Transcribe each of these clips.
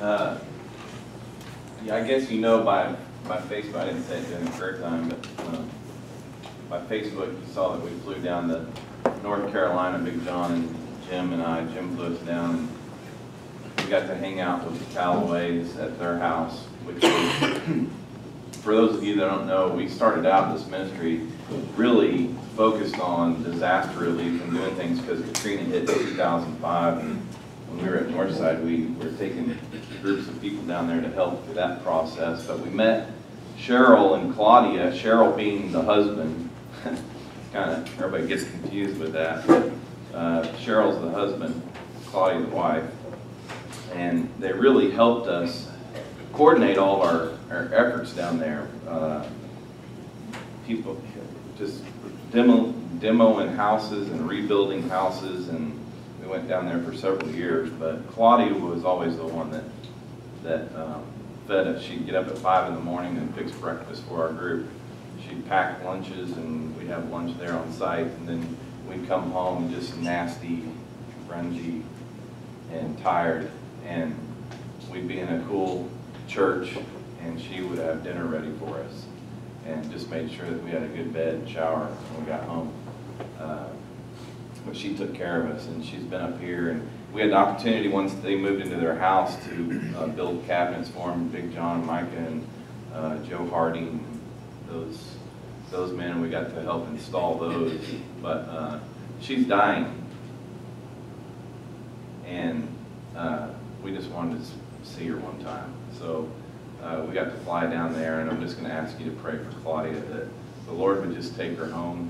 Uh, yeah, I guess you know by Facebook, I didn't say it during the prayer time, but by Facebook you saw that we flew down to North Carolina, Big John and Jim flew us down, and we got to hang out with the Callaways at their house, which was, for those of you that don't know, we started out this ministry really focused on disaster relief and doing things because Katrina hit in 2005. And when we were at Northside, we were taking groups of people down there to help with that process. But we met Cheryl and Claudia, Cheryl being the husband. Kind of, everybody gets confused with that. Cheryl's the husband, Claudia the wife. And they really helped us coordinate all of our efforts down there. People just demoing houses and rebuilding houses, and we went down there for several years. But Claudia was always the one that fed us. She'd get up at 5 in the morning and fix breakfast for our group. She'd pack lunches, and we'd have lunch there on site, and then we'd come home just nasty, grungy, and tired, and we'd be in a cool church, and she would have dinner ready for us and just made sure that we had a good bed and shower when we got home. But she took care of us, and she's been up here, and we had the opportunity once they moved into their house to build cabinets for them, Big John and Micah and Joe Harding, those men. We got to help install those, but she's dying, and we just wanted to see her one time. So we got to fly down there, and I'm just going to ask you to pray for Claudia that the Lord would just take her home.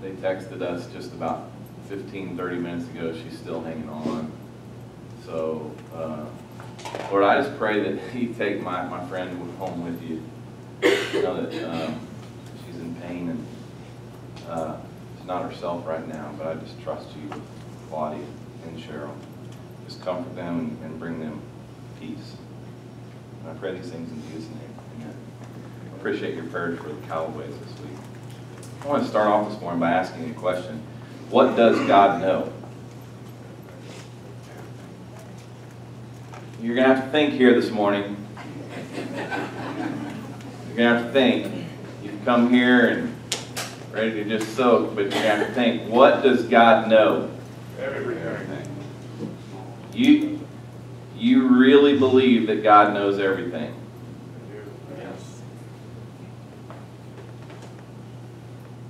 They texted us just about 15, 30 minutes ago. She's still hanging on. So, Lord, I just pray that you take my friend home with you. You know that she's in pain, and she's not herself right now, but I just trust you with Claudia and Cheryl. Just comfort them and bring them peace. And I pray these things in Jesus' name. Amen. I appreciate your prayers for the Callaways this week. I want to start off this morning by asking a question. What does God know? You're going to have to think here this morning. You're going to have to think. You've come here and ready to just soak, but you're going to have to think, what does God know? Everything. You really believe that God knows everything? Yes.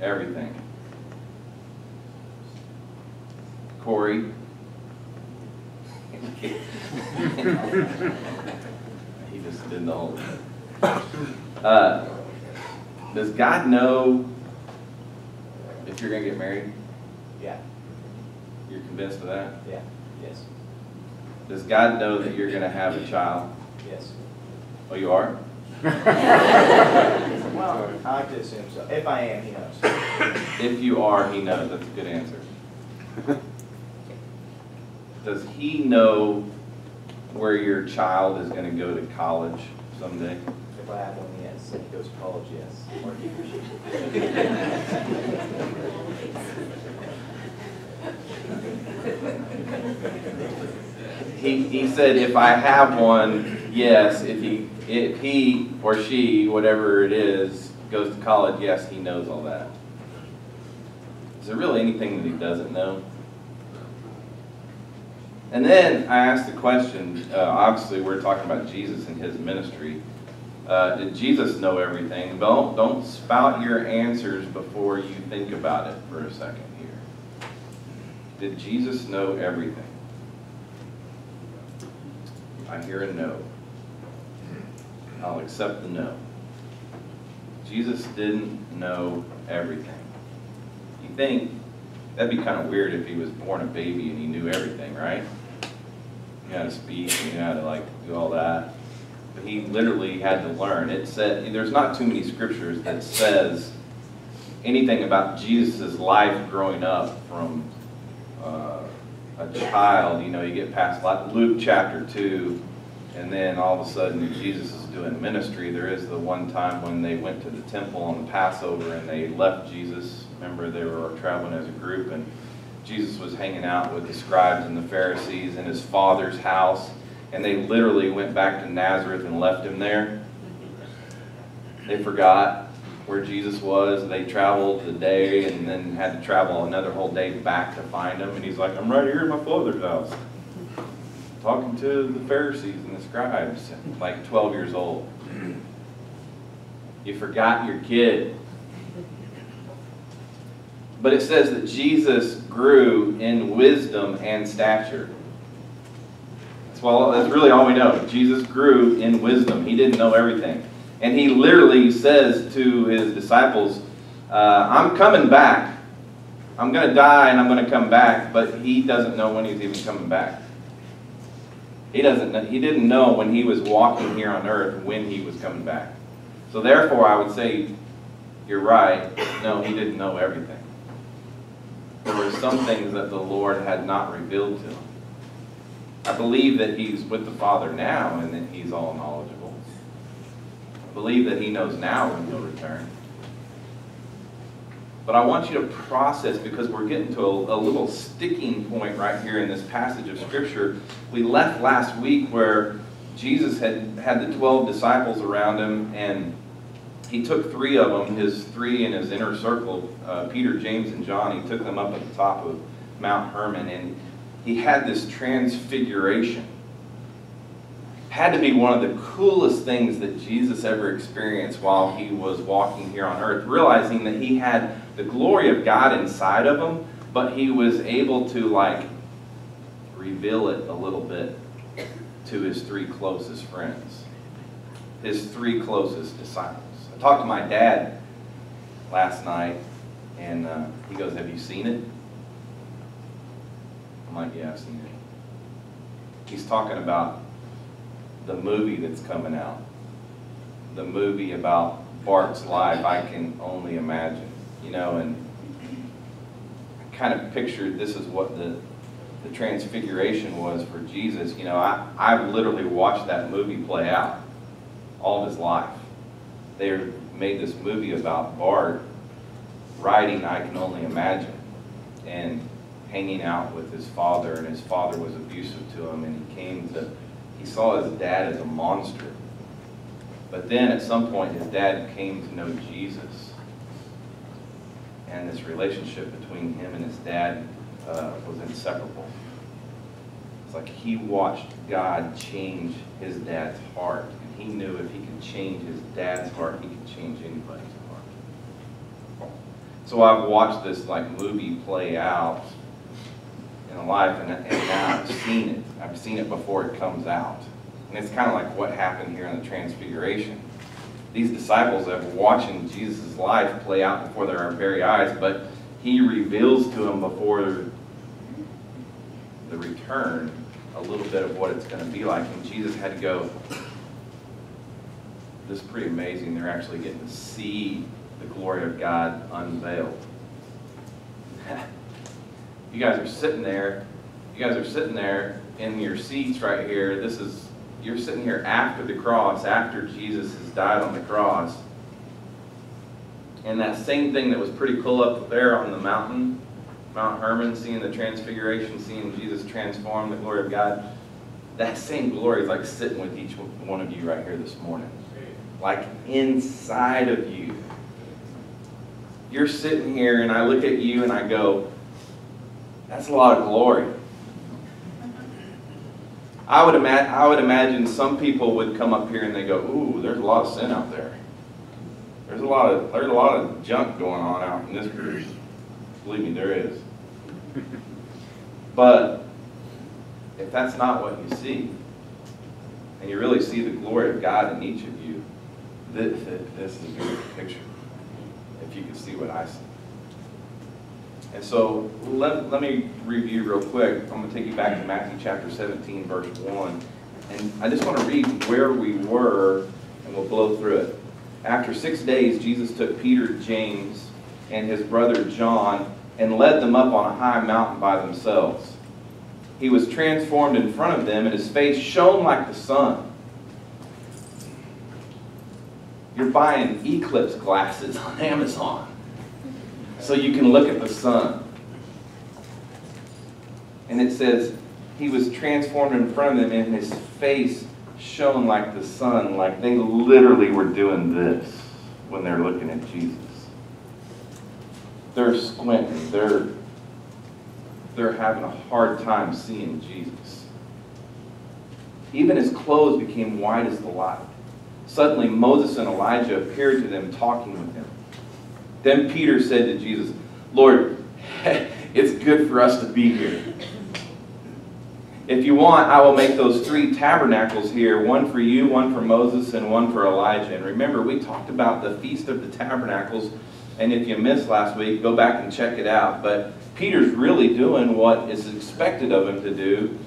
Everything. Corey? He just did the whole thing. Does God know if you're going to get married? Yeah. You're convinced of that? Yeah. Yes. Does God know that you're going to have a child? Yes. Oh, you are? Well, I like to assume so. If I am, he knows. If you are, he knows. That's a good answer. Does he know where your child is going to go to college someday? If I have one, yes. If he goes to college, yes. Or He said, if I have one, yes. If he or she, whatever it is, goes to college, yes, he knows all that. Is there really anything that he doesn't know? And then I asked the question, obviously we're talking about Jesus and his ministry. Did Jesus know everything? Don't spout your answers before you think about it for a second here. Did Jesus know everything? I hear a no. I'll accept the no. Jesus didn't know everything. You think that'd be kind of weird if he was born a baby and he knew everything, right? He knew how to speak, he knew how to do all that. But he literally had to learn. It said, there's not too many scriptures that says anything about Jesus' life growing up from a child. You know, you get past like Luke chapter 2, and then all of a sudden Jesus is doing ministry. There is the one time when they went to the temple on the Passover and they left Jesus. Remember, they were traveling as a group, and Jesus was hanging out with the scribes and the Pharisees in his father's house. and they literally went back to Nazareth and left him there. They forgot where Jesus was. They traveled the day and then had to travel another whole day back to find him. And he's like, I'm right here in my Father's house, talking to the Pharisees and the scribes, like 12 years old. You forgot your kid. But it says that Jesus grew in wisdom and stature. That's really all we know. Jesus grew in wisdom. He didn't know everything. And he literally says to his disciples, I'm coming back. I'm going to die and I'm going to come back. But he doesn't know when he's even coming back. He didn't know when he was walking here on earth when he was coming back. So therefore, I would say, you're right. No, he didn't know everything. There were some things that the Lord had not revealed to him. I believe that he's with the Father now and that he's all knowledgeable. I believe that he knows now when he'll return. But I want you to process, because we're getting to a little sticking point right here in this passage of Scripture. We left last week where Jesus had the 12 disciples around him, and he took 3 of them, his 3 in his inner circle, Peter, James, and John. He took them up at the top of Mount Hermon, and he had this transfiguration. Had to be one of the coolest things that Jesus ever experienced while he was walking here on earth, realizing that he had the glory of God inside of him, but he was able to reveal it a little bit to his 3 closest friends, his 3 closest disciples. I talked to my dad last night, and he goes, have you seen it? I'm like, yeah, I've seen it. He's talking about the movie that's coming out. The movie about Bart's life, I can only imagine. And I kind of pictured this is what the transfiguration was for Jesus. I've literally watched that movie play out all of his life. They made this movie about Bart riding I Can Only Imagine and hanging out with his father, and his father was abusive to him, and he saw his dad as a monster. But then at some point his dad came to know Jesus, and this relationship between him and his dad was inseparable. It's like he watched God change his dad's heart, and he knew if he could change his dad's heart, he could change anybody's heart. So I've watched this movie play out in life, and now I've seen it. I've seen it before it comes out. And it's kind of like what happened here in the Transfiguration. These disciples have watching Jesus' life play out before their very eyes, but he reveals to them before the return a little bit of what it's going to be like. And Jesus had to go, this is pretty amazing. They're actually getting to see the glory of God unveiled. You guys are sitting there. You guys are sitting there in your seats right here. You're sitting here after the cross, after Jesus has died on the cross. And that same thing that was pretty cool up there on the mountain, Mount Hermon, seeing the transfiguration, seeing Jesus transform the glory of God, that same glory is sitting with each one of you right here this morning. Inside of you. You're sitting here and I look at you and I go, that's a lot of glory. I would imagine some people would come up here and they go, ooh, there's a lot of sin out there. There's a lot of junk going on out in this group. Believe me, there is. But if that's not what you see, and you really see the glory of God in each of you, this is a beautiful picture. If you can see what I see. And so let me review real quick. I'm going to take you back to Matthew chapter 17, verse 1. And I just want to read where we were, and we'll blow through it. After 6 days, Jesus took Peter, James, and his brother John, and led them up on a high mountain by themselves. He was transformed in front of them, and his face shone like the sun. You're buying eclipse glasses on Amazon so you can look at the sun. And it says, he was transformed in front of them, and his face shone like the sun, like they literally were doing this when they're looking at Jesus. They're squinting. They're having a hard time seeing Jesus. Even his clothes became white as the light. Suddenly Moses and Elijah appeared to them, talking with him. Then Peter said to Jesus, "Lord, it's good for us to be here. If you want, I will make those 3 tabernacles here, one for you, one for Moses, and one for Elijah." And remember, we talked about the Feast of the Tabernacles, and if you missed last week, go back and check it out. But Peter's really doing what is expected of him to do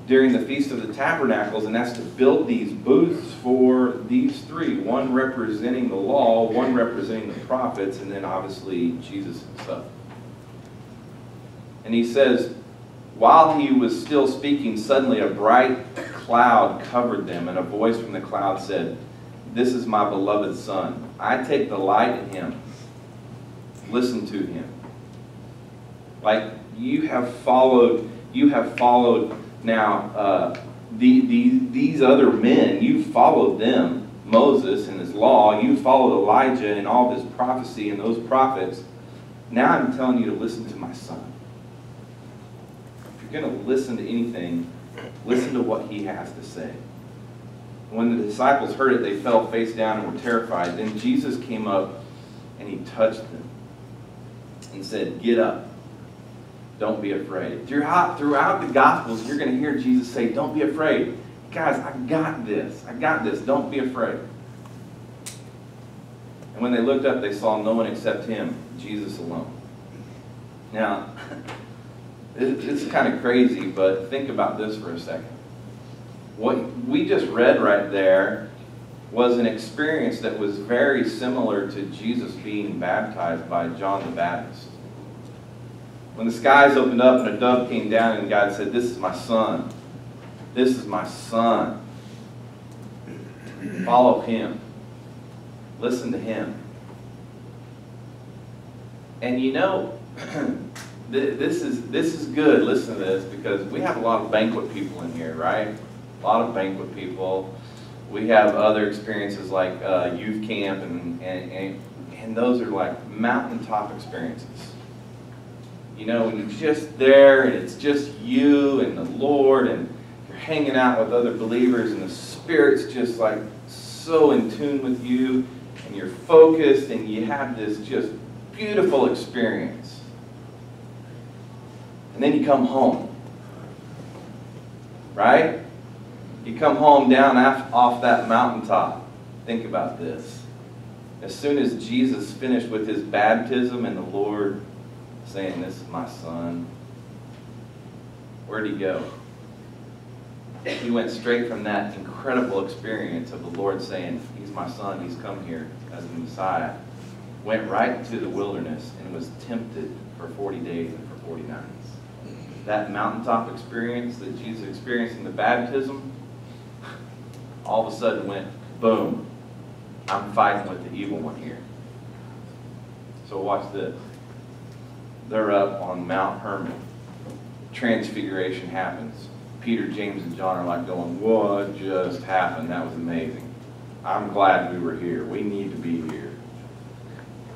during the Feast of the Tabernacles, and that's to build these booths for these 3, one representing the law, one representing the prophets, and then obviously Jesus himself. And he says, while he was still speaking, suddenly a bright cloud covered them, and a voice from the cloud said, "This is my beloved Son. I take delight in him. Listen to him." Like you have followed now these other men. You followed them, Moses and his law. You followed Elijah and all of his prophecy and those prophets. Now I'm telling you to listen to my Son. If you're going to listen to anything, listen to what he has to say. When the disciples heard it, they fell face down and were terrified. Then Jesus came up and he touched them and said, "Get up. Don't be afraid." Throughout the Gospels, you're going to hear Jesus say, "Don't be afraid. Guys, I got this. I got this. Don't be afraid." And when they looked up, they saw no one except him, Jesus alone. Now, it's kind of crazy, but think about this for a second. What we just read right there was an experience that was very similar to Jesus being baptized by John the Baptist. When the skies opened up and a dove came down and God said, "This is my Son. This is my Son. Follow him. Listen to him." And you know, this is good. Listen to this, because we have a lot of banquet people in here, right? A lot of banquet people. We have other experiences like youth camp, and those are like mountaintop experiences. You know, when you're just there and it's just you and the Lord, and you're hanging out with other believers, and the Spirit's just like so in tune with you, and you're focused, and you have this just beautiful experience. And then you come home, right? You come home down off that mountaintop. Think about this. As soon as Jesus finished with his baptism and the Lord saying, "This is my Son," where'd he go? He went straight from that incredible experience of the Lord saying, "He's my Son, he's come here as the Messiah," went right into the wilderness and was tempted for 40 days and for 40 nights. That mountaintop experience that Jesus experienced in the baptism, all of a sudden went, boom, I'm fighting with the evil one here. So watch this. They're up on Mount Hermon. Transfiguration happens. Peter, James, and John are like going, "What just happened? That was amazing. I'm glad we were here. We need to be here."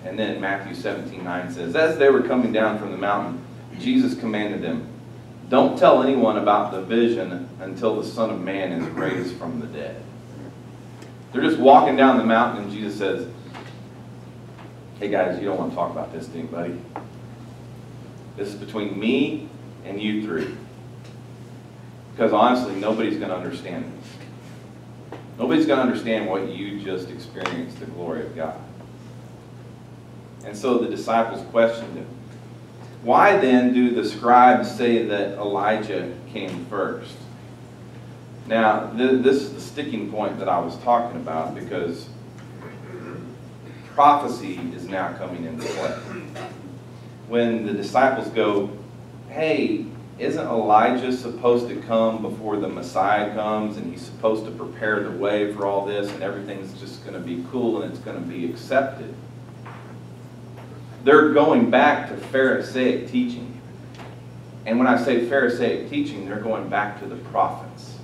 And then Matthew 17:9 says, as they were coming down from the mountain, Jesus commanded them, "Don't tell anyone about the vision until the Son of Man is raised from the dead." They're just walking down the mountain, and Jesus says, "Hey guys, you don't want to talk about this to anybody. This is between me and you 3. Because honestly, nobody's going to understand this. Nobody's going to understand what you just experienced, the glory of God." And so the disciples questioned him. Why then do the scribes say that Elijah came first? Now, this is the sticking point that I was talking about, because prophecy is now coming into play. When the disciples go, "Hey, isn't Elijah supposed to come before the Messiah comes, and he's supposed to prepare the way for all this, and everything's just going to be cool and it's going to be accepted?" They're going back to Pharisaic teaching. And when I say Pharisaic teaching, they're going back to the prophets.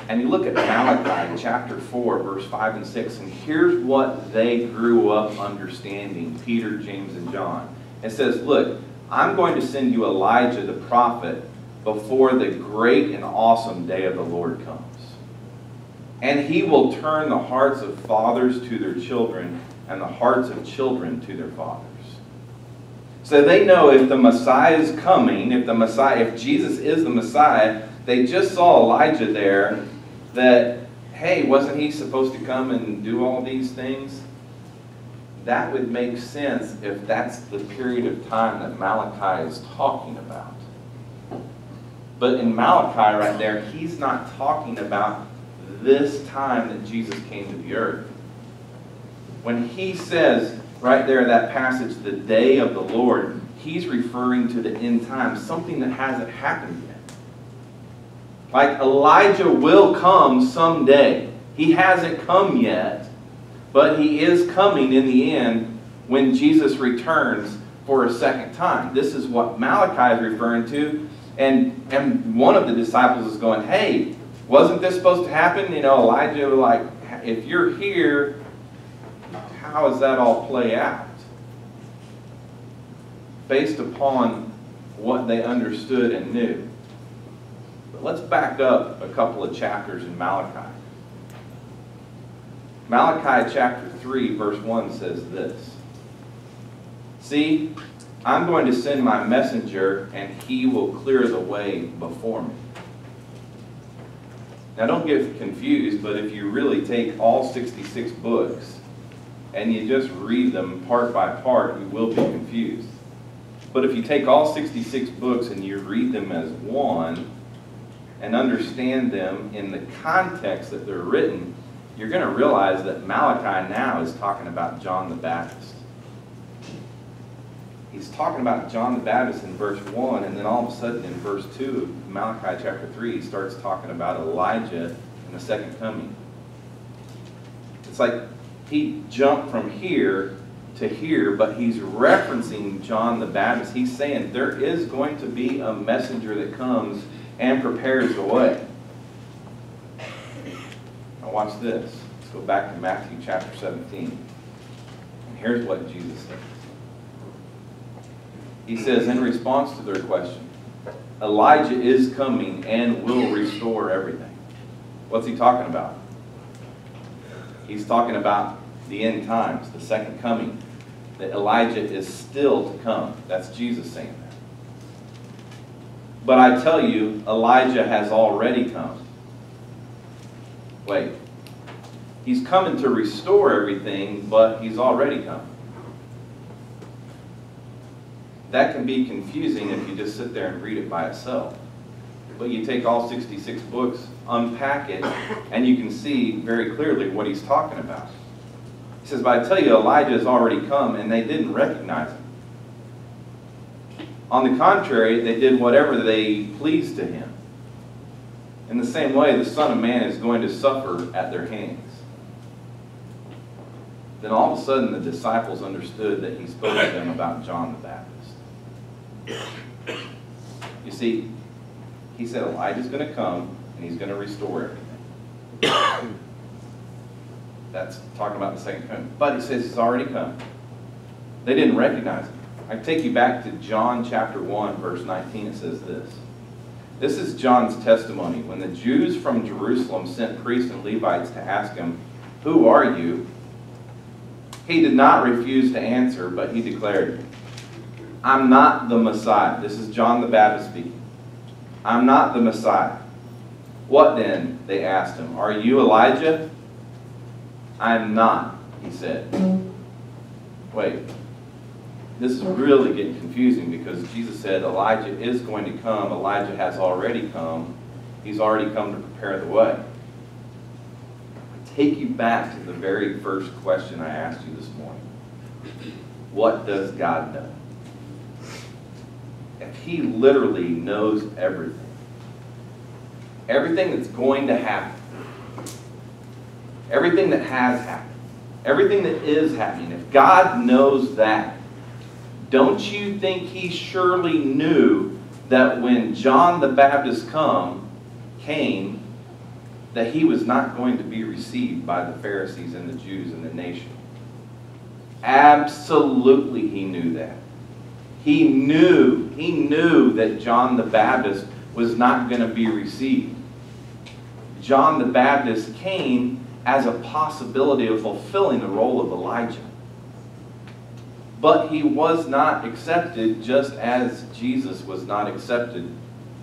And you look at Malachi chapter 4, verse 5 and 6, and here's what they grew up understanding, Peter, James, and John. It says, look, I'm going to send you Elijah the prophet before the great and awesome day of the Lord comes. And he will turn the hearts of fathers to their children and the hearts of children to their fathers. So they know if the Messiah is coming, if Jesus is the Messiah, they just saw Elijah there, that, hey, wasn't he supposed to come and do all these things? That would make sense if that's the period of time that Malachi is talking about. But in Malachi right there, he's not talking about this time that Jesus came to the earth. When he says right there, that passage, the day of the Lord, he's referring to the end time, something that hasn't happened yet. Like Elijah will come someday. He hasn't come yet, but he is coming in the end when Jesus returns for a second time. This is what Malachi is referring to. And one of the disciples is going, hey, wasn't this supposed to happen? You know, Elijah was like, if you're here, how does that all play out? Based upon what they understood and knew. But let's back up a couple of chapters in Malachi. Malachi chapter 3, verse 1 says this. See, I'm going to send my messenger, and he will clear the way before me. Now don't get confused, but if you really take all 66 books and you just read them part by part, you will be confused. But if you take all 66 books and you read them as one and understand them in the context that they're written, you're going to realize that Malachi now is talking about John the Baptist. He's talking about John the Baptist in verse 1, and then all of a sudden in verse 2 of Malachi chapter 3, he starts talking about Elijah and the second coming. It's like he jumped from here to here, but he's referencing John the Baptist. He's saying there is going to be a messenger that comes and prepares the way. Now watch this. Let's go back to Matthew chapter 17. And here's what Jesus says. He says, in response to their question, Elijah is coming and will restore everything. What's he talking about? He's talking about the end times, the second coming. That Elijah is still to come. That's Jesus saying that. But I tell you, Elijah has already come. Wait. He's coming to restore everything, but he's already come. That can be confusing if you just sit there and read it by itself. But you take all 66 books, unpack it, and you can see very clearly what he's talking about. He says, but I tell you, Elijah has already come, and they didn't recognize him. On the contrary, they did whatever they pleased to him. In the same way, the Son of Man is going to suffer at their hands. Then all of a sudden, the disciples understood that he spoke to them about John the Baptist. You see, he said Elijah's going to come and he's going to restore everything. That's talking about the second coming. But he says he's already come. They didn't recognize him. I take you back to John chapter 1, verse 19. It says this. This is John's testimony. When the Jews from Jerusalem sent priests and Levites to ask him, who are you? He did not refuse to answer, but he declared, I'm not the Messiah. This is John the Baptist speaking. I'm not the Messiah. What then? They asked him. Are you Elijah? I am not, he said. Wait. This is really getting confusing because Jesus said Elijah is going to come. Elijah has already come. He's already come to prepare the way. I take you back to the very first question I asked you this morning. What does God know? If he literally knows everything, everything that's going to happen, everything that has happened, everything that is happening, if God knows that, don't you think he surely knew that when John the Baptist came, that he was not going to be received by the Pharisees and the Jews and the nation. Absolutely he knew that. He knew that John the Baptist was not going to be received. John the Baptist came as a possibility of fulfilling the role of Elijah. But he was not accepted, just as Jesus was not accepted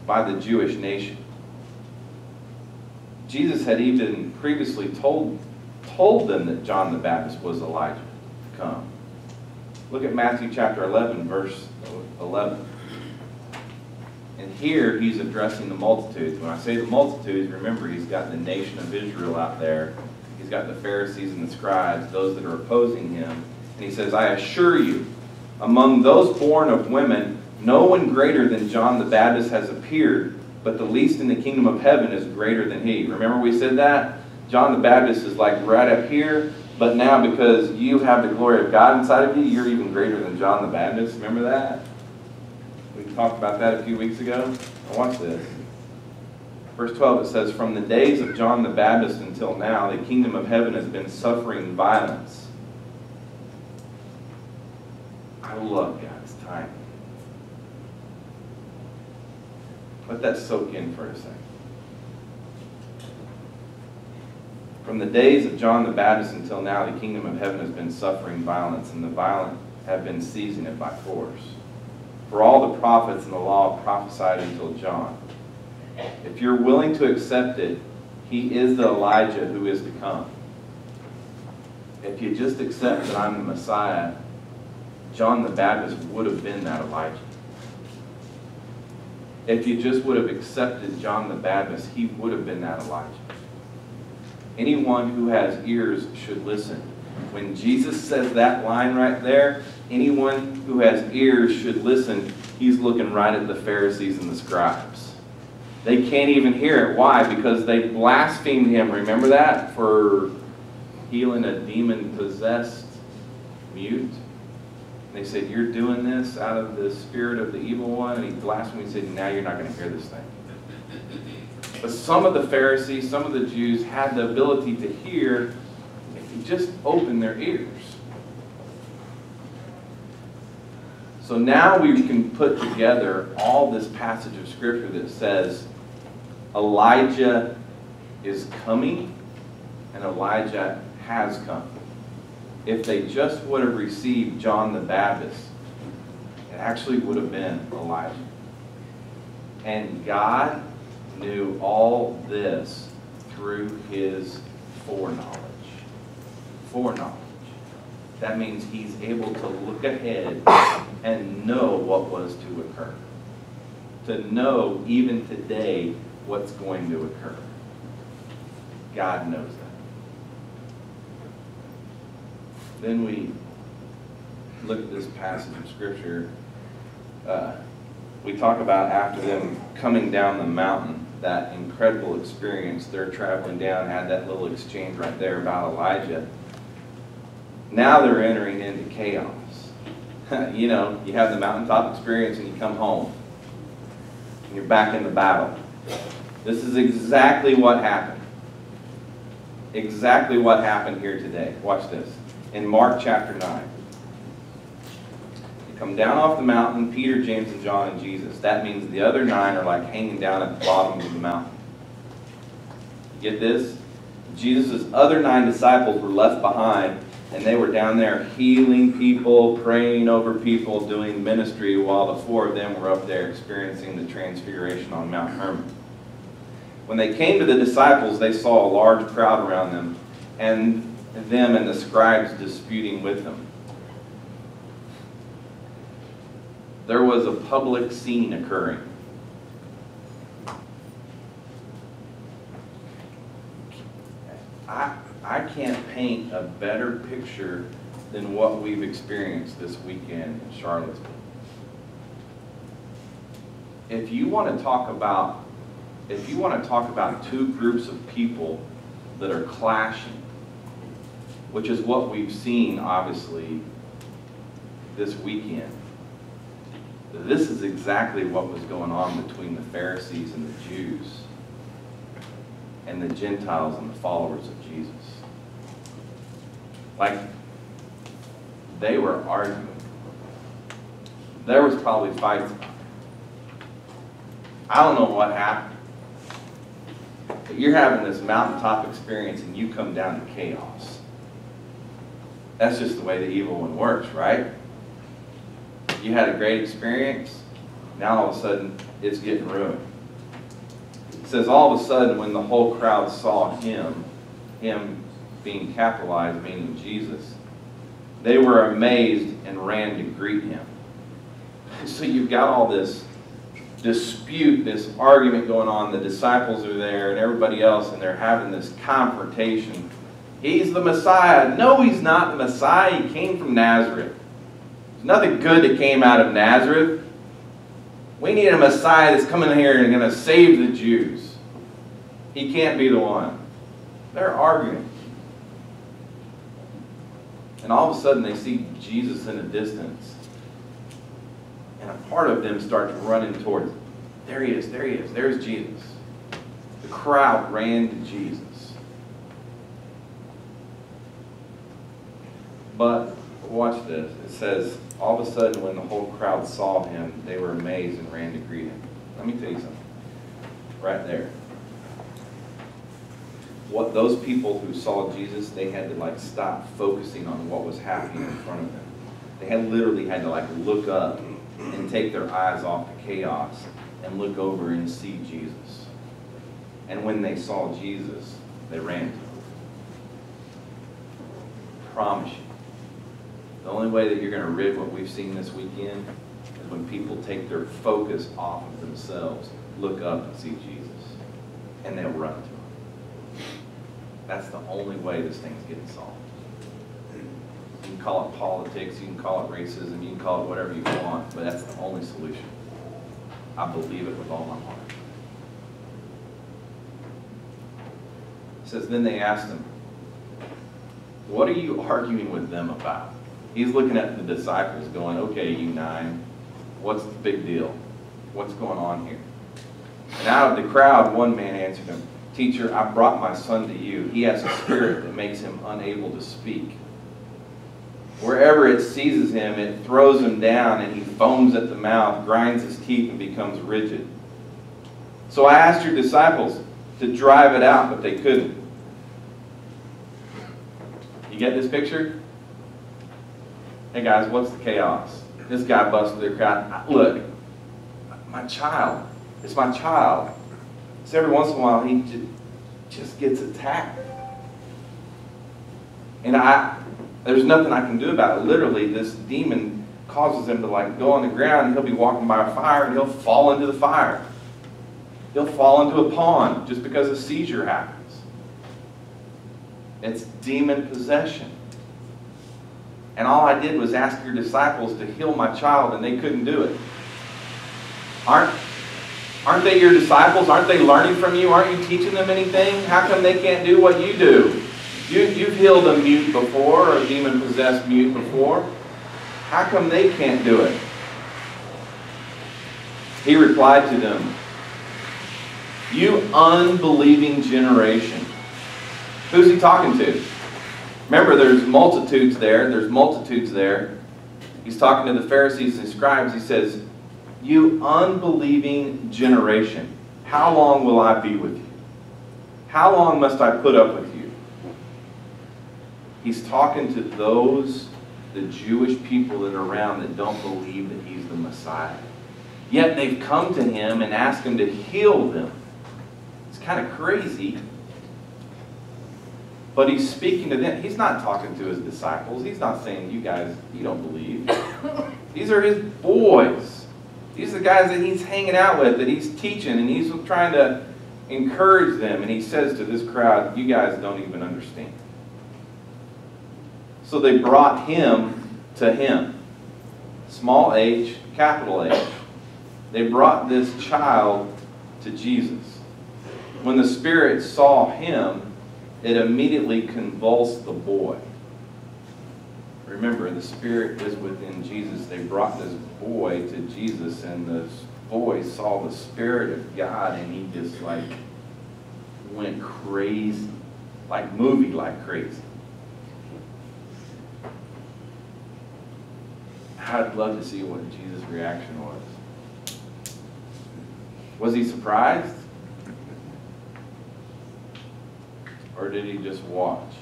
by the Jewish nation. Jesus had even previously told them that John the Baptist was Elijah to come. Look at Matthew chapter 11, verse 11. And here he's addressing the multitudes. When I say the multitudes, remember he's got the nation of Israel out there. He's got the Pharisees and the scribes, those that are opposing him. And he says, I assure you, among those born of women, no one greater than John the Baptist has appeared, but the least in the kingdom of heaven is greater than he. Remember we said that? John the Baptist is like right up here, but now because you have the glory of God inside of you, you're even greater than John the Baptist. Remember that? We talked about that a few weeks ago. Now watch this. Verse 12, it says, from the days of John the Baptist until now, the kingdom of heaven has been suffering violence. I love God's timing. Let that soak in for a second. From the days of John the Baptist until now, the kingdom of heaven has been suffering violence, and the violent have been seizing it by force. For all the prophets and the law prophesied until John. If you're willing to accept it, he is the Elijah who is to come. If you just accept that I'm the Messiah, John the Baptist would have been that Elijah. If you just would have accepted John the Baptist, he would have been that Elijah. Anyone who has ears should listen. When Jesus says that line right there, anyone who has ears should listen. He's looking right at the Pharisees and the scribes. They can't even hear it. Why? Because they blasphemed him. Remember that? For healing a demon-possessed mute. They said, you're doing this out of the spirit of the evil one. And he blasphemed. He said, now you're not going to hear this thing. But some of the Pharisees, some of the Jews had the ability to hear if you just open their ears. So now we can put together all this passage of Scripture that says Elijah is coming and Elijah has come. If they just would have received John the Baptist, it actually would have been Elijah. And God knew all this through his foreknowledge. Foreknowledge. That means he's able to look ahead and know what was to occur. To know even today what's going to occur. God knows that. Then we look at this passage of Scripture. We talk about after them coming down the mountain, that incredible experience. They're traveling down, had that little exchange right there about Elijah. Now they're entering into chaos. You know, you have the mountaintop experience and you come home. And you're back in the battle. This is exactly what happened. Exactly what happened here today. Watch this. In Mark chapter 9. They come down off the mountain, Peter, James, and John, and Jesus. That means the other 9 are like hanging down at the bottom of the mountain. Get this? Jesus' other 9 disciples were left behind, and they were down there healing people, praying over people, doing ministry, while the 4 of them were up there experiencing the transfiguration on Mount Hermon. When they came to the disciples, they saw a large crowd around them, and the scribes disputing with them. There was a public scene occurring. I can't paint a better picture than what we've experienced this weekend in Charlottesville. If you want to talk about two groups of people that are clashing, which is what we've seen obviously this weekend, This is exactly what was going on between the Pharisees and the Jews and the Gentiles and the followers of Jesus. Like, they were arguing. There was probably fights. I don't know what happened. But you're having this mountaintop experience and you come down to chaos. That's just the way the evil one works, right? You had a great experience, now all of a sudden it's getting ruined. It says all of a sudden when the whole crowd saw him being capitalized, meaning Jesus, they were amazed and ran to greet him. So you've got all this dispute, this argument going on. The disciples are there and everybody else, and they're having this confrontation. He's the Messiah. No, he's not the Messiah. He came from Nazareth. There's nothing good that came out of Nazareth. We need a Messiah that's coming here and going to save the Jews. He can't be the one. They're arguing. And all of a sudden they see Jesus in the distance. And a part of them starts running towards him. There he is, there he is, there's Jesus. The crowd ran to Jesus. But watch this. It says, all of a sudden when the whole crowd saw him, they were amazed and ran to greet him. Let me tell you something. Right there. What those people who saw Jesus, they had to stop focusing on what was happening in front of them. They literally had to look up and take their eyes off the chaos and look over and see Jesus. And when they saw Jesus, they ran to him. I promise you. The only way that you're going to rid what we've seen this weekend is when people take their focus off of themselves, look up and see Jesus, and they'll run to him. That's the only way this thing's getting solved. You can call it politics, you can call it racism, you can call it whatever you want, but that's the only solution. I believe it with all my heart. It says, then they asked him, what are you arguing with them about? He's looking at the disciples going, okay, you 9, what's the big deal? What's going on here? And out of the crowd, one man answered him, teacher, I brought my son to you. He has a spirit that makes him unable to speak. Wherever it seizes him, it throws him down, and he foams at the mouth, grinds his teeth, and becomes rigid. So I asked your disciples to drive it out, but they couldn't. You get this picture? Hey guys, what's the chaos? This guy busted the crowd. Look, my child. It's my child. So every once in a while, he just gets attacked. And there's nothing I can do about it. Literally, this demon causes him to go on the ground, and he'll be walking by a fire, and he'll fall into the fire. He'll fall into a pond just because a seizure happens. It's demon possession. And all I did was ask your disciples to heal my child, and they couldn't do it. Aren't they your disciples? Aren't they learning from you? Aren't you teaching them anything? How come they can't do what you do? You've healed a mute before, or a demon-possessed mute before. How come they can't do it? He replied to them, you unbelieving generation. Who's he talking to? Remember, there's multitudes there. There's multitudes there. He's talking to the Pharisees and scribes. He says, you unbelieving generation, how long will I be with you? How long must I put up with you? He's talking to those, the Jewish people that are around that don't believe that he's the Messiah. Yet they've come to him and asked him to heal them. It's kind of crazy. But he's speaking to them. He's not talking to his disciples. He's not saying, you guys, you don't believe. These are his boys. These are the guys that he's hanging out with, that he's teaching, and he's trying to encourage them. And he says to this crowd, you guys don't even understand. So they brought him to him. Small h, capital H. They brought this child to Jesus. When the spirit saw him, it immediately convulsed the boy. Remember, the Spirit is within Jesus. They brought this boy to Jesus, and this boy saw the Spirit of God, and he just like went crazy, like movie like crazy. I'd love to see what Jesus' reaction was. Was he surprised? Or did he just watch?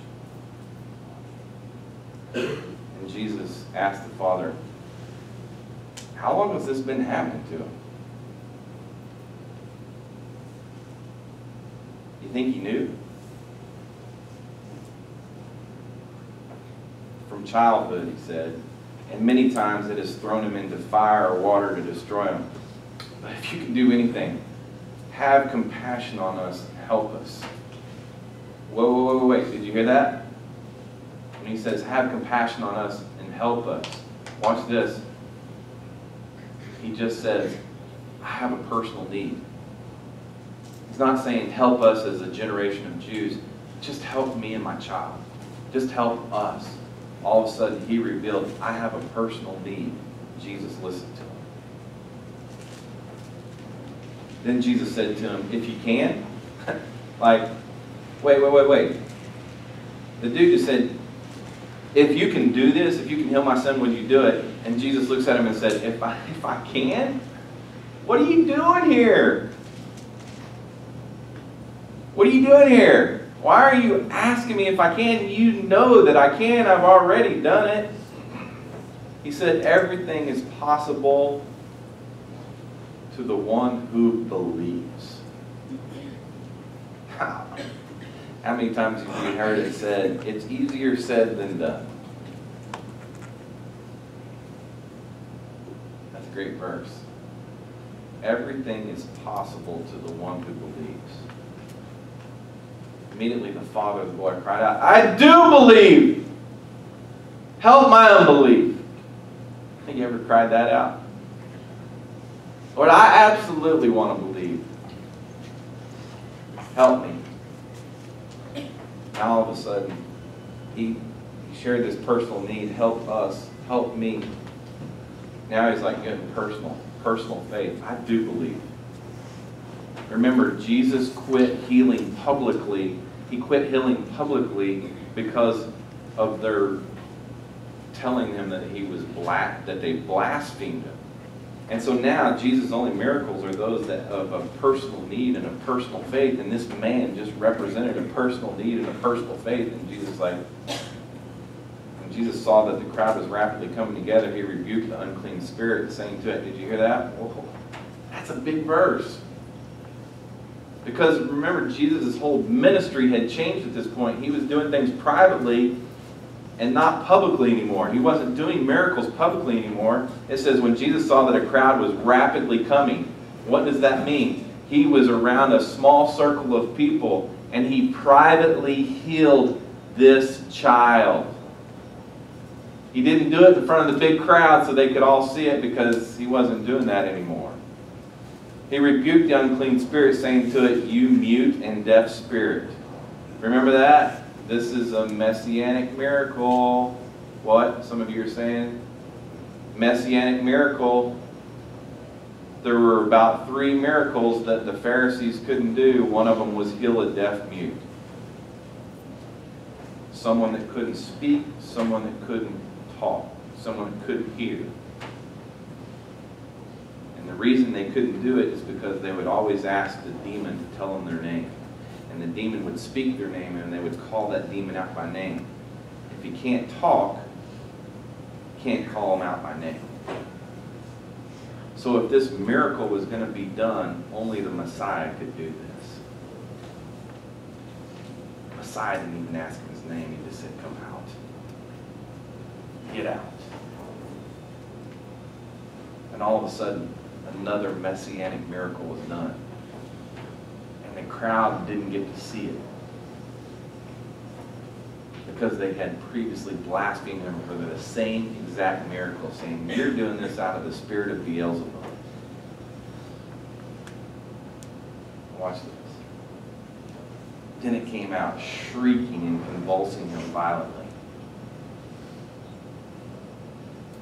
And Jesus asked the Father, how long has this been happening to him? You think he knew? From childhood, he said, and many times it has thrown him into fire or water to destroy him. But if you can do anything, have compassion on us, help us. Wait, did you hear that? When he says, have compassion on us and help us, watch this. He just says, I have a personal need. He's not saying help us as a generation of Jews. Just help me and my child. Just help us. All of a sudden, he revealed, I have a personal need. Jesus listened to him. Then Jesus said to him, if you can, like, wait. The dude just said, if you can do this, if you can heal my son, would you do it? And Jesus looks at him and said, if I can? What are you doing here? What are you doing here? Why are you asking me if I can? You know that I can. I've already done it. He said, everything is possible to the one who believes. How many times have you heard it said, it's easier said than done? That's a great verse. Everything is possible to the one who believes. Immediately the father of the boy cried out, I do believe! Help my unbelief. Have you ever cried that out? Lord, I absolutely want to believe. Help me. Now all of a sudden, he shared this personal need. Help us. Help me. Now he's like getting personal faith. I do believe. Remember, Jesus quit healing publicly. He quit healing publicly because of their telling him that he was that they blasphemed him. And so now Jesus' only miracles are those that of a personal need and a personal faith. And this man just represented a personal need and a personal faith. And Jesus, when Jesus saw that the crowd was rapidly coming together, he rebuked the unclean spirit, saying to it, did you hear that? Whoa, that's a big verse. Because remember, Jesus' whole ministry had changed at this point. He was doing things privately and not publicly anymore. He wasn't doing miracles publicly anymore. It says when Jesus saw that a crowd was rapidly coming, what does that mean? He was around a small circle of people and he privately healed this child. He didn't do it in front of the big crowd so they could all see it because he wasn't doing that anymore. He rebuked the unclean spirit, saying to it, you mute and deaf spirit. Remember that? This is a messianic miracle. What? Some of you are saying? Messianic miracle. There were about 3 miracles that the Pharisees couldn't do. One of them was heal a deaf mute. Someone that couldn't speak, someone that couldn't talk, someone that couldn't hear. And the reason they couldn't do it is because they would always ask the demon to tell them their name. And the demon would speak their name and they would call that demon out by name. If he can't talk, you can't call him out by name. So if this miracle was going to be done, only the Messiah could do this. The Messiah didn't even ask him his name. He just said, come out. Get out. And all of a sudden, another messianic miracle was done. And the crowd didn't get to see it because they had previously blasphemed him for the same exact miracle, saying, you're doing this out of the spirit of Beelzebub. Watch this. Then it came out shrieking and convulsing him violently.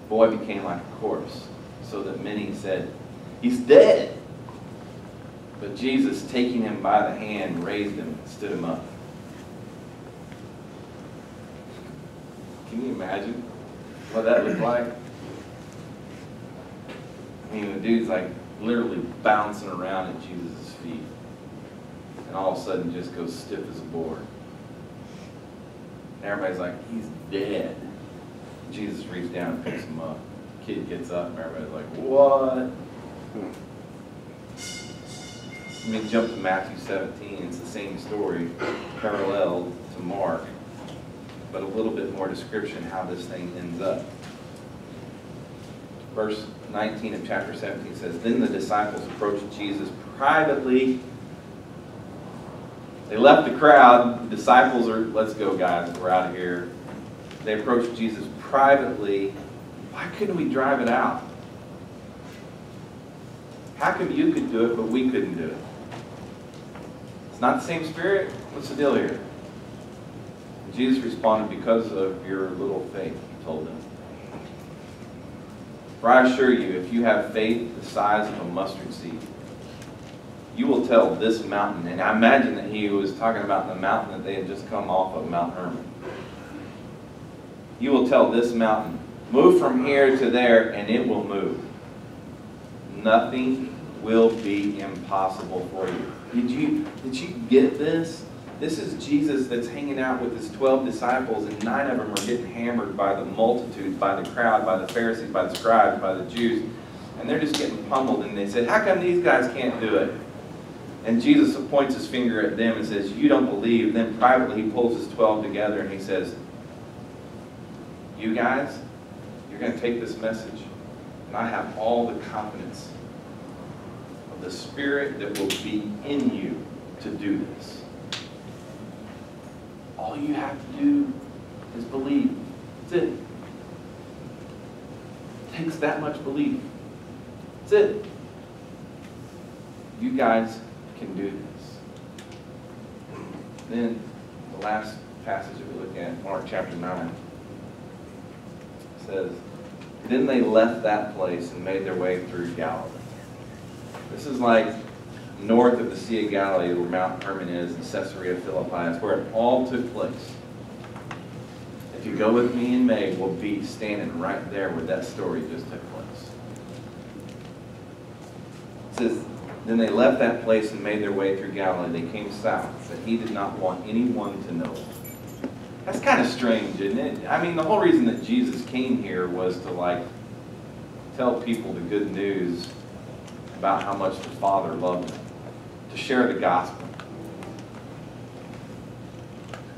The boy became like a corpse, so that many said, "He's dead." But Jesus, taking him by the hand, raised him and stood him up. Can you imagine what that looked like? I mean, the dude's like literally bouncing around at Jesus' feet. And all of a sudden just goes stiff as a board. And everybody's like, "He's dead." Jesus reaches down and picks him up. The kid gets up and everybody's like, "What?" Let me jump to Matthew 17. It's the same story, parallel to Mark, but a little bit more description how this thing ends up. Verse 19 of chapter 17 says, "Then the disciples approached Jesus privately." They left the crowd. The disciples are, "Let's go, guys. We're out of here." They approached Jesus privately. Why couldn't we drive it out? How come you could do it, but we couldn't do it? It's not the same spirit? What's the deal here? And Jesus responded, "Because of your little faith," he told them. "For I assure you, if you have faith the size of a mustard seed, you will tell this mountain," and I imagine that he was talking about the mountain that they had just come off of, Mount Hermon. "You will tell this mountain, 'Move from here to there,' and it will move. Nothing will be impossible for you." Did you get this? This is Jesus that's hanging out with his 12 disciples, and 9 of them are getting hammered by the multitude, by the crowd, by the Pharisees, by the scribes, by the Jews. And they're just getting pummeled, and they said, "How come these guys can't do it?" And Jesus points his finger at them and says, "You don't believe." Then privately he pulls his 12 together and he says, "You guys, you're going to take this message, and I have all the confidence of the Spirit that will be in you to do this. All you have to do is believe." That's it. It takes that much belief. That's it. You guys can do this. Then the last passage that we look at, Mark chapter 9, says, "Then they left that place and made their way through Galilee." This is like north of the Sea of Galilee, where Mount Hermon is, and Caesarea Philippi. It's where it all took place. If you go with me in May, we'll be standing right there where that story just took place. It says, "Then they left that place and made their way through Galilee. They came south, but he did not want anyone to know." That's kind of strange, isn't it? I mean, the whole reason that Jesus came here was to tell people the good news about how much the Father loved them, to share the gospel.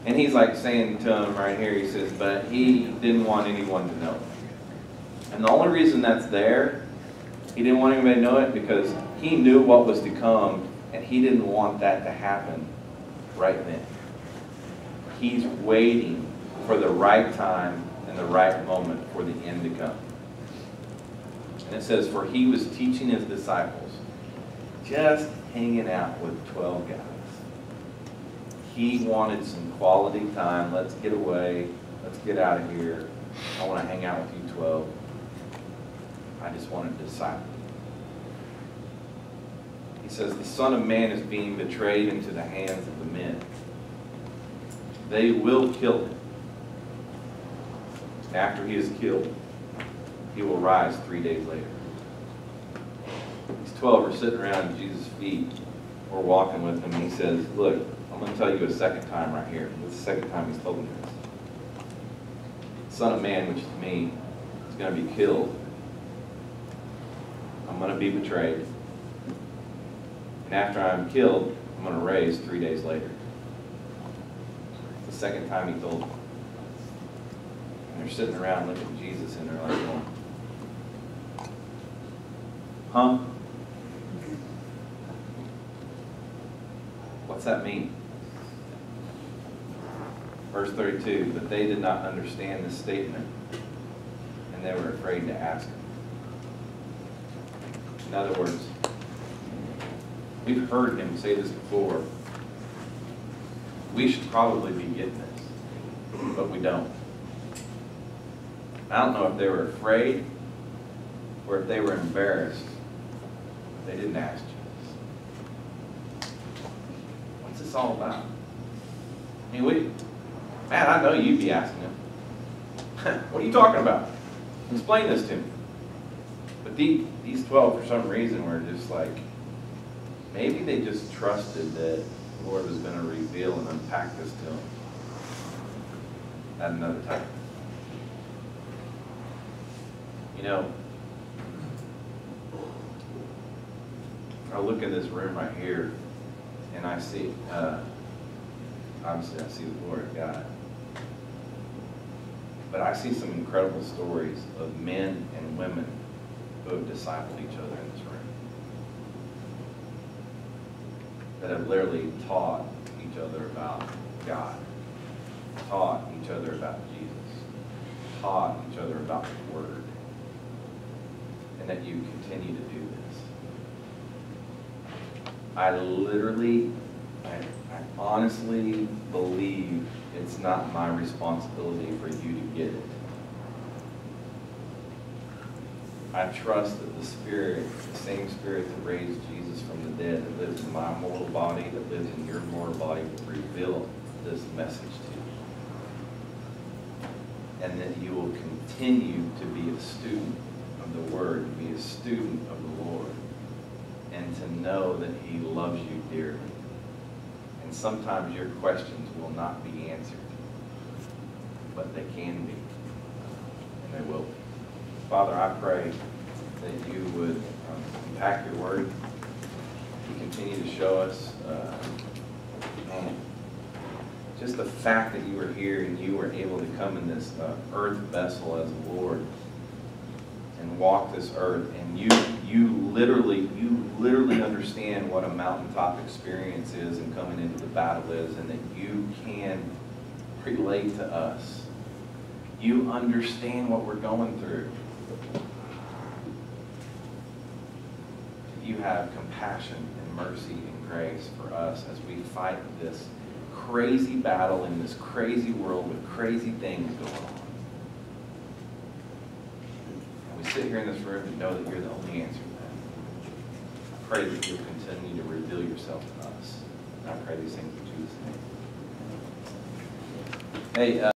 And he's saying to them right here, he says, but he didn't want anyone to know. And the only reason that's there, he didn't want anybody to know it because he knew what was to come, and he didn't want that to happen right then. He's waiting for the right time and the right moment for the end to come. And it says, for he was teaching his disciples, just hanging out with 12 guys. He wanted some quality time. Let's get away. Let's get out of here. I want to hang out with you 12. I just want to disciple. He says, the Son of Man is being betrayed into the hands of the men. They will kill him. After he is killed, he will rise 3 days later. These 12 are sitting around Jesus' feet. We're walking with him, and he says, look, I'm going to tell you a second time right here. This is the second time he's told me this. The Son of Man, which is me, is going to be killed. I'm going to be betrayed. And after I'm killed, I'm going to raise 3 days later. It's the second time he told them. And they're sitting around looking at Jesus, and they're like, going, huh? What's that mean? Verse 32, but they did not understand this statement, and they were afraid to ask him. In other words, we've heard him say this before. We should probably be getting this, but we don't. I don't know if they were afraid or if they were embarrassed. They didn't ask Jesus. What's this all about? I mean, man, I know you'd be asking him. What are you talking about? Explain this to me. But these 12, for some reason, were just like, maybe they just trusted that the Lord was going to reveal and unpack this to them at another time. You know, I look in this room right here, and I see, obviously I see the glory of God. But I see some incredible stories of men and women who have discipled each other in this room. That have literally taught each other about God, taught each other about Jesus, taught each other about the Word, and that you continue to do this. I honestly believe it's not my responsibility for you to get it. I trust that the Spirit, the same Spirit that raised Jesus from the dead, that lives in my mortal body, that lives in your mortal body, will reveal this message to you. And that you will continue to be a student of the Word, to be a student of the Lord, and to know that He loves you dearly. And sometimes your questions will not be answered, but they can be, and they will be. Father, I pray that you would unpack your Word. You continue to show us, just the fact that you were here and you were able to come in this earth vessel as a Lord and walk this earth, and you literally understand what a mountaintop experience is and coming into the battle is, and that you can relate to us. You understand what we're going through. You have compassion and mercy and grace for us as we fight this crazy battle in this crazy world with crazy things going on. And we sit here in this room and know that you're the only answer to that. I pray that you'll continue to reveal yourself to us. And I pray these things in Jesus' name. Hey,